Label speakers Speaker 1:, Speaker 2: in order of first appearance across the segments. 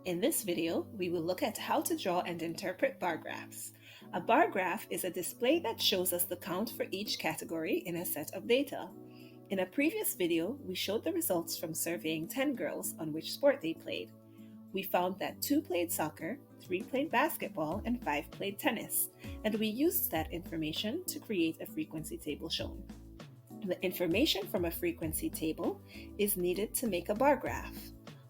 Speaker 1: In this video, we will look at how to draw and interpret bar graphs. A bar graph is a display that shows us the count for each category in a set of data. In a previous video, we showed the results from surveying 10 girls on which sport they played. We found that 2 played soccer, 3 played basketball, and 5 played tennis, and we used that information to create a frequency table shown. The information from a frequency table is needed to make a bar graph.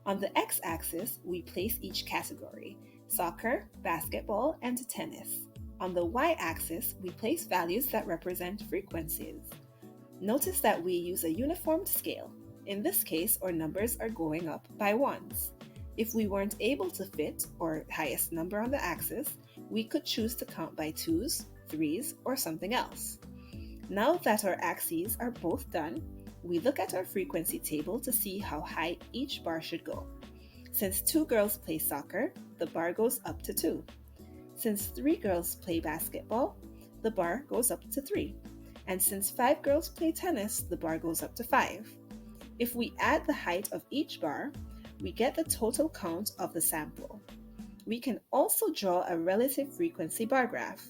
Speaker 1: On the x-axis, we place each category: soccer, basketball, and tennis. On the y-axis, we place values that represent frequencies. Notice that we use a uniformed scale. In this case, our numbers are going up by ones. If we weren't able to fit our highest number on the axis, we could choose to count by twos, threes, or something else. Now that our axes are both done, we look at our frequency table to see how high each bar should go. Since 2 girls play soccer, the bar goes up to 2. Since 3 girls play basketball, the bar goes up to 3. And since 5 girls play tennis, the bar goes up to 5. If we add the height of each bar, we get the total count of the sample. We can also draw a relative frequency bar graph.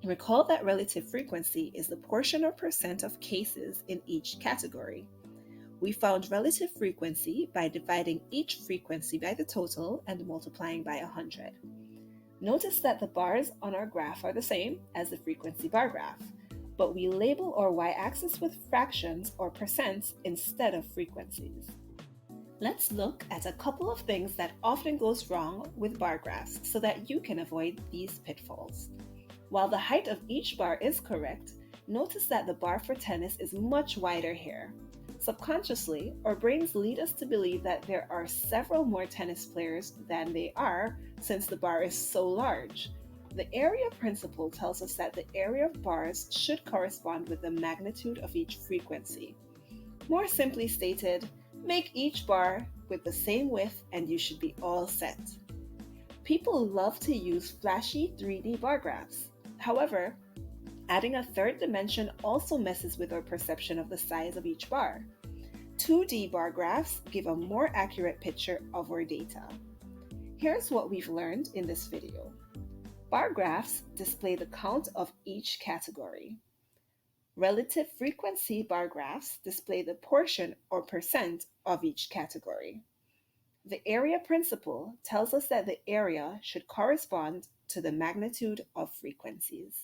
Speaker 1: Recall that relative frequency is the portion or percent of cases in each category. We found relative frequency by dividing each frequency by the total and multiplying by 100. Notice that the bars on our graph are the same as the frequency bar graph, but we label our y-axis with fractions or percents instead of frequencies. Let's look at a couple of things that often goes wrong with bar graphs so that you can avoid these pitfalls. While the height of each bar is correct, notice that the bar for tennis is much wider here. Subconsciously, our brains lead us to believe that there are several more tennis players than they are since the bar is so large. The area principle tells us that the area of bars should correspond with the magnitude of each frequency. More simply stated, make each bar with the same width and you should be all set. People love to use flashy 3D bar graphs. However, adding a third dimension also messes with our perception of the size of each bar. 2D bar graphs give a more accurate picture of our data. Here's what we've learned in this video. Bar graphs display the count of each category. Relative frequency bar graphs display the portion or percent of each category. The area principle tells us that the area should correspond to the magnitude of frequencies.